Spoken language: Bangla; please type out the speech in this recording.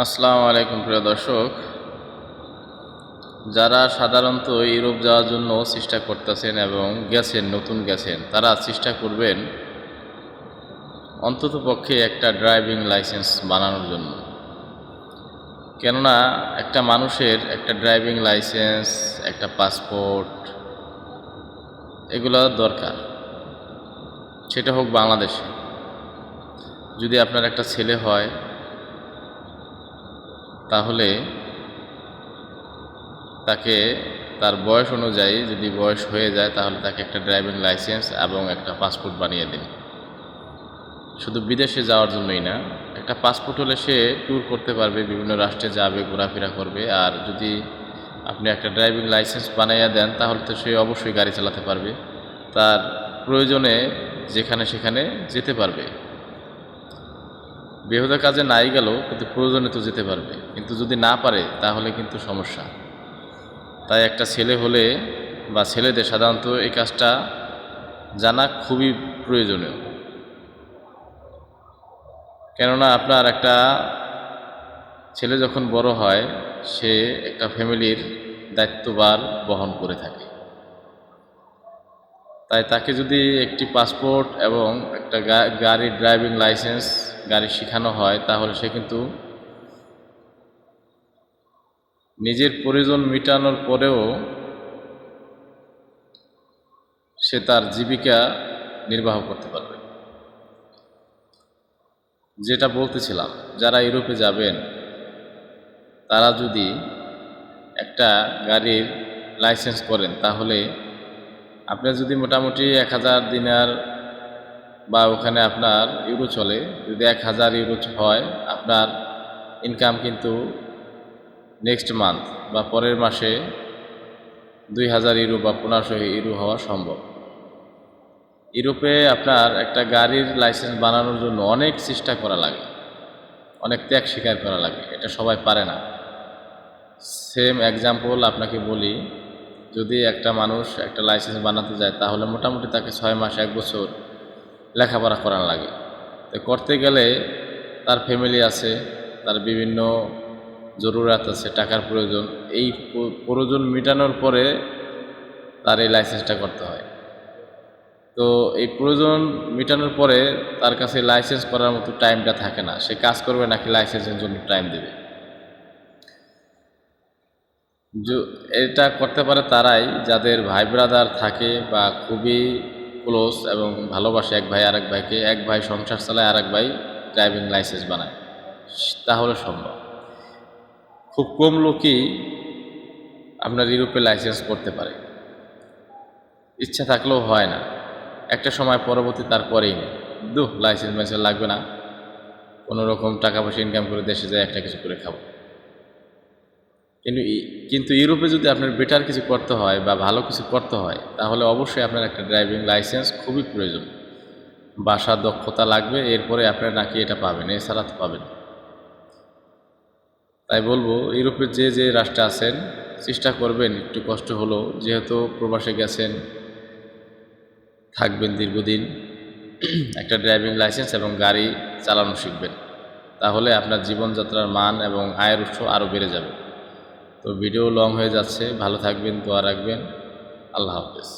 আসসালামু আলাইকুম প্রিয় দর্শক, যারা সাধারণত ইউরোপ যাওয়ার জন্য চেষ্টা করতেছেন এবং নতুন গেছেন, তারা চেষ্টা করবেন অন্ততপক্ষে একটা ড্রাইভিং লাইসেন্স বানানোর জন্য। কেননা একটা মানুষের একটা ড্রাইভিং লাইসেন্স, একটা পাসপোর্ট, এগুলো দরকার। সেটা হোক বাংলাদেশে। যদি আপনার একটা ছেলে হয়, তাহলে তাকে তার বয়স অনুযায়ী, যদি বয়স হয়ে যায়, তাহলে তাকে একটা ড্রাইভিং লাইসেন্স এবং একটা পাসপোর্ট বানিয়ে দিন। শুধু বিদেশে যাওয়ার জন্যই না, একটা পাসপোর্ট হলে সে ট্যুর করতে পারবে, বিভিন্ন রাষ্ট্রে যাবে, ঘোরাফেরা করবে। আর যদি আপনি একটা ড্রাইভিং লাইসেন্স বানাইয়া দেন, তাহলে তো সে অবশ্যই গাড়ি চালাতে পারবে, তার প্রয়োজনে যেখানে সেখানে যেতে পারবে। বেহুদা কাজে নাই গেল, কিন্তু প্রয়োজনে তো যেতে পারবে। কিন্তু যদি না পারে, তাহলে কিন্তু সমস্যা। তাই একটা ছেলে হলে বা ছেলেদের সাধারণত এই কাজটা জানা খুবই প্রয়োজনীয়। কেননা আপনার একটা ছেলে যখন বড় হয়, সে একটা ফ্যামিলির দায়িত্বভার বহন করে থাকে। তাই তাকে যদি একটি পাসপোর্ট এবং একটা গাড়ির ড্রাইভিং লাইসেন্স গাড়ি শেখানো হয়, তাহলে সে কিন্তু নিজের প্রয়োজন মেটানোর পরেও সে তার জীবিকা নির্বাহ করতে পারবে। যেটা বলতেছিলাম, যারা ইউরোপে যাবেন, তারা যদি একটা গাড়ির লাইসেন্স করেন, তাহলে আপনার যদি মোটামুটি 1000 দিনার বা ওখানে আপনার ইউরো চলে, যদি 1000 ইউরো হয়, আপনার ইনকাম কিন্তু নেক্সট মান্থ বা পরের মাসে 2000 ইউরো বা 1500 ইউরো হওয়া সম্ভব। ইউরোপে আপনার একটা গাড়ির লাইসেন্স বানানোর জন্য অনেক চেষ্টা করা লাগে, অনেক ত্যাগ স্বীকার করা লাগে। এটা সবাই পারে না। সেম এক্সাম্পল আপনাকে বলি, যদি একটা মানুষ একটা লাইসেন্স বানাতে যায়, তাহলে মোটামুটি তাকে 6 মাস 1 বছর লেখাপড়া করার লাগে। তো করতে গেলে তার ফ্যামিলি আছে, তার বিভিন্ন জরুরাত আছে, টাকার প্রয়োজন। এই প্রয়োজন মেটানোর পরে তার এই লাইসেন্সটা করতে হয়। তো এই প্রয়োজন মেটানোর পরে তার কাছে লাইসেন্স করার মতো টাইমটা থাকে না। সে কাজ করবে নাকি লাইসেন্সের জন্য টাইম দেবে। এটা করতে পারে তারাই যাদের ভাই ব্রাদার থাকে বা খুবই ক্লোজ এবং ভালোবাসে এক ভাই আরেক ভাইকে, এক ভাই সংসার চালায়, আরেক ভাই ড্রাইভিং লাইসেন্স বানায়, তাহলে সম্ভব। খুব কম লোকই আপনার ইউরোপে লাইসেন্স করতে পারে, ইচ্ছা থাকলেও হয় না। একটা সময় পরবর্তী তার করেই নেই, লাইসেন্স লাগবে না, কোনো রকম টাকা পয়সা ইনকাম করে দেশে যায় একটা কিছু করে খাবো। কিন্তু ইউরোপে যদি আপনার বেটার কিছু করতে হয় বা ভালো কিছু করতে হয়, তাহলে অবশ্যই আপনার একটা ড্রাইভিং লাইসেন্স খুবই প্রয়োজন। ভাষার দক্ষতা লাগবে, এরপরে আপনার নাকি এটা পাবেন, এছাড়া তো পাবেন। তাই বলবো, ইউরোপের যে রাষ্ট্রে আছেন, চেষ্টা করবেন একটু কষ্ট হলো, যেহেতু প্রবাসে গেছেন, থাকবেন দীর্ঘদিন, একটা ড্রাইভিং লাইসেন্স এবং গাড়ি চালানো শিখবেন। তাহলে আপনার জীবনযাত্রার মান এবং আয়ের উৎস আরও বেড়ে যাবে। তো ভিডিও লং হয়ে যাচ্ছে, ভালো থাকবেন, দোয়া রাখবেন। আল্লাহ হাফেজ।